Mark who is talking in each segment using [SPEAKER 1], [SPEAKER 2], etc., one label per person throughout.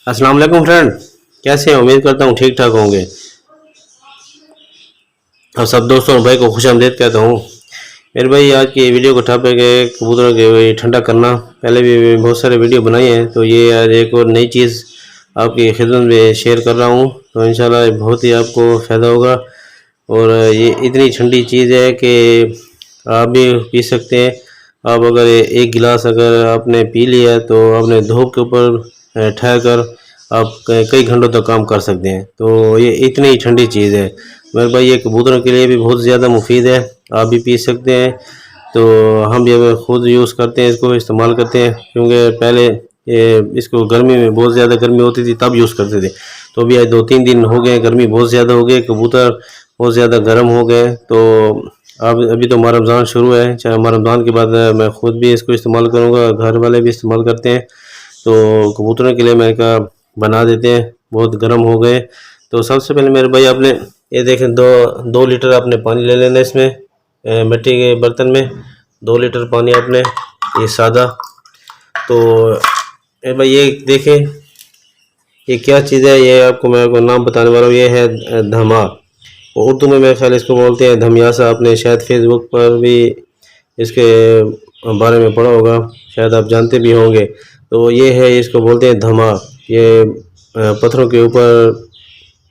[SPEAKER 1] अस्सलाम वालेकुम फ्रेंड, कैसे हैं? उम्मीद करता हूँ ठीक ठाक होंगे। और सब दोस्तों और भाई को खुशामदीद कहता हूँ। मेरे भाई आज की वीडियो को टॉपिक है कबूतरों के वही ठंडा करना। पहले भी बहुत सारे वीडियो बनाए हैं, तो ये आज एक और नई चीज़ आपकी खिदमत में शेयर कर रहा हूँ। तो इंशाल्लाह बहुत ही आपको फ़ायदा होगा। और ये इतनी ठंडी चीज़ है कि आप भी पी सकते हैं। आप अगर एक गिलास अगर आपने पी लिया तो आपने धूप के ऊपर ठहर कर आप कई घंटों तक काम कर सकते हैं। तो ये इतनी ठंडी चीज़ है मेरे भाई, ये कबूतरों के लिए भी बहुत ज़्यादा मुफीद है। आप भी पी सकते हैं। तो हम भी अगर ख़ुद यूज़ करते हैं, इसको इस्तेमाल करते हैं, क्योंकि पहले इसको गर्मी में बहुत ज़्यादा गर्मी होती थी तब यूज़ करते थे। तो अभी आज 2-3 दिन हो गए, गर्मी बहुत ज़्यादा हो गई, कबूतर बहुत ज़्यादा गर्म हो गए। तो अब अभी तो माह रमज़ान शुरू है, चाहे माह रमज़ान के बाद मैं ख़ुद भी इसको इस्तेमाल करूँगा, घर वाले भी इस्तेमाल करते हैं। तो कबूतरों के लिए मैंने कहा बना देते हैं, बहुत गर्म हो गए। तो सबसे पहले मेरे भाई आपने ये देखें, 2 लीटर आपने पानी ले लेना इसमें मिट्टी के बर्तन में। 2 लीटर पानी आपने, ये सादा। तो मेरे भाई ये देखें, ये क्या चीज़ है, ये आपको मैं नाम बताने वाला हूँ। ये है धमा, उर्दू में मेरे ख्याल इसको बोलते हैं धमियासा। आपने शायद फेसबुक पर भी इसके बारे में पढ़ा होगा, शायद आप जानते भी होंगे। तो ये है, इसको बोलते हैं धमा। ये पत्थरों के ऊपर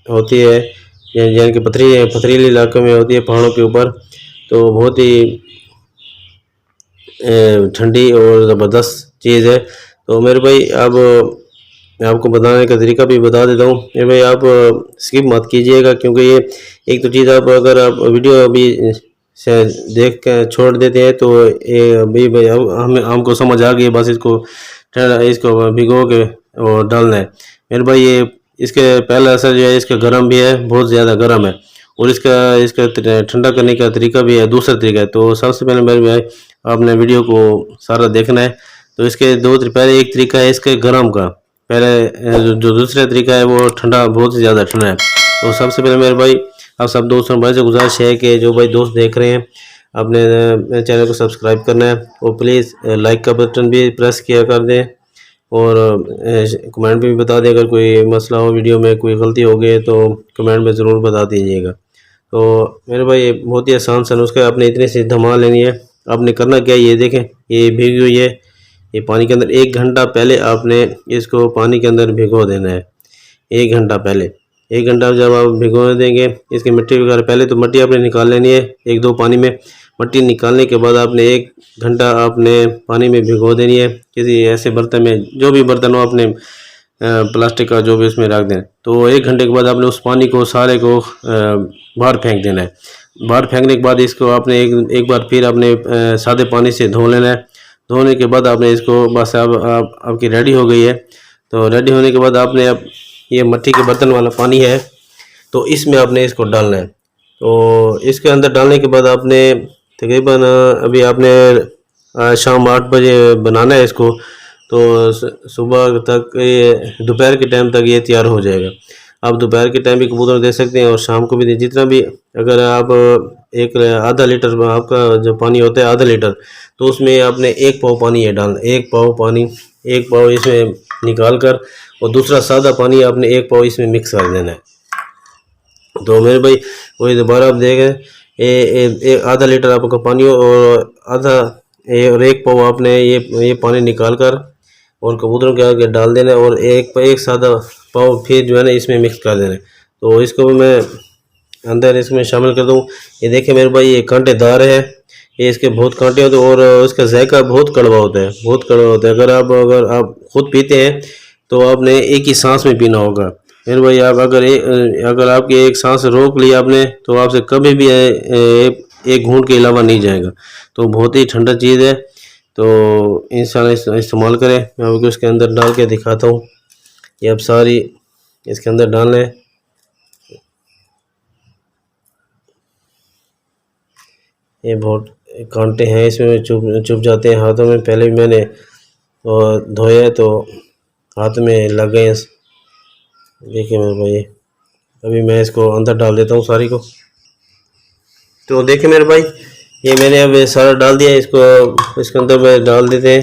[SPEAKER 1] होती है, यानी कि पथरीले इलाकों में होती है, पहाड़ों के ऊपर। तो बहुत ही ठंडी और ज़बरदस्त चीज़ है। तो मेरे भाई अब मैं आपको बताने का तरीका भी बता देता हूँ। मेरे भाई आप स्किप मत कीजिएगा, क्योंकि ये एक तो चीज़ आप अगर आप वीडियो अभी से देख कर छोड़ देते हैं तो ये अभी भाई हमको समझ आ गई, बस इसको भिगो के और डालना है। मेरे भाई ये इसके पहला असर जो है, इसका गर्म भी है, बहुत ज़्यादा गर्म है। और इसका ठंडा करने का तरीका भी है, दूसरा तरीका है। तो सबसे पहले मेरे भाई आपने वीडियो को सारा देखना है। तो इसके पहले एक तरीका है इसके गर्म का, पहले जो दूसरा तरीका है वो ठंडा, बहुत ही ज़्यादा ठंडा है। तो सबसे पहले मेरे भाई आप सब दोस्तों भाई से गुजारिश है कि जो भाई दोस्त देख रहे हैं, अपने चैनल को सब्सक्राइब करना है और प्लीज़ लाइक का बटन भी प्रेस किया कर दें। और कमेंट में भी बता दें, अगर कोई मसला हो, वीडियो में कोई गलती हो गई तो कमेंट में ज़रूर बता दीजिएगा। तो मेरे भाई ये बहुत ही आसान सा नुस्खा है। आपने इतनी सी धमा लेनी है। आपने करना क्या है, ये देखें, ये भीगी हुई है, ये पानी के अंदर 1 घंटा पहले आपने इसको पानी के अंदर भिगो देना है। 1 घंटा पहले, 1 घंटा जब आप भिगो देंगे, इसकी मिट्टी वगैरह, पहले तो मिट्टी आपने निकाल लेनी है 1-2 पानी में। मिट्टी निकालने के बाद आपने 1 घंटा आपने पानी में भिगो देनी है, किसी ऐसे बर्तन में, जो भी बर्तन हो आपने प्लास्टिक का, जो भी उसमें रख दें। तो 1 घंटे के बाद आपने उस पानी को सारे को बाहर फेंक देना है। बाहर फेंकने के बाद इसको आपने एक बार फिर आपने सादे पानी से धो लेना है। धोने के बाद आपने इसको बस अब आपकी रेडी हो गई है। तो रेडी होने के बाद आपने अब ये मिट्टी के बर्तन वाला पानी है, तो इसमें आपने इसको डालना है। तो इसके अंदर डालने के बाद आपने तकरीबन अभी आपने शाम 8 बजे बनाना है इसको। तो सुबह तक, ये दोपहर के टाइम तक ये तैयार हो जाएगा। आप दोपहर के टाइम भी कबूतर दे सकते हैं और शाम को भी दे, जितना भी। अगर आप एक आधा लीटर आपका जो पानी होता है, आधा लीटर, तो उसमें आपने 1 पाव पानी ये डालना, 1 पाव पानी, 1 पाव इसमें निकाल कर, और दूसरा सादा पानी आपने 1 पाव इसमें मिक्स कर देना है। तो मेरे भाई वही दोबारा आप देखें, आधा लीटर आपका पानी और और 1 पाव आपने ये पानी निकाल कर और कबूतरों के आगे डाल देना है, और एक सादा पाव फिर जो है ना इसमें मिक्स कर देना है। तो इसको भी मैं अंदर इसमें शामिल कर दूँ। ये देखें मेरे भाई, ये कांटेदार है, ये इसके बहुत कांटे होते हैं और इसका जायका बहुत कड़वा होता है, बहुत कड़वा होता है। अगर आप खुद पीते हैं तो आपने एक ही सांस में पीना होगा। मेरे भाई आप अगर आपकी एक सांस रोक ली आपने, तो आपसे कभी भी एक घूंट के अलावा नहीं जाएगा। तो बहुत ही ठंडा चीज़ है। तो इंशाल्लाह इस्तेमाल करें। मैं आपको इसके अंदर डाल के दिखाता हूँ। ये अब सारी इसके अंदर डालना है। ये बहुत कांटे हैं इसमें, चुभ जाते हैं हाथों में। पहले भी मैंने धोया तो हाथ में लग गए। देखिए मेरे भाई, अभी मैं इसको अंदर डाल देता हूँ सारी को। तो देखिए मेरे भाई, ये मैंने अब सारा डाल दिया। इसको इसके अंदर में डाल देते हैं।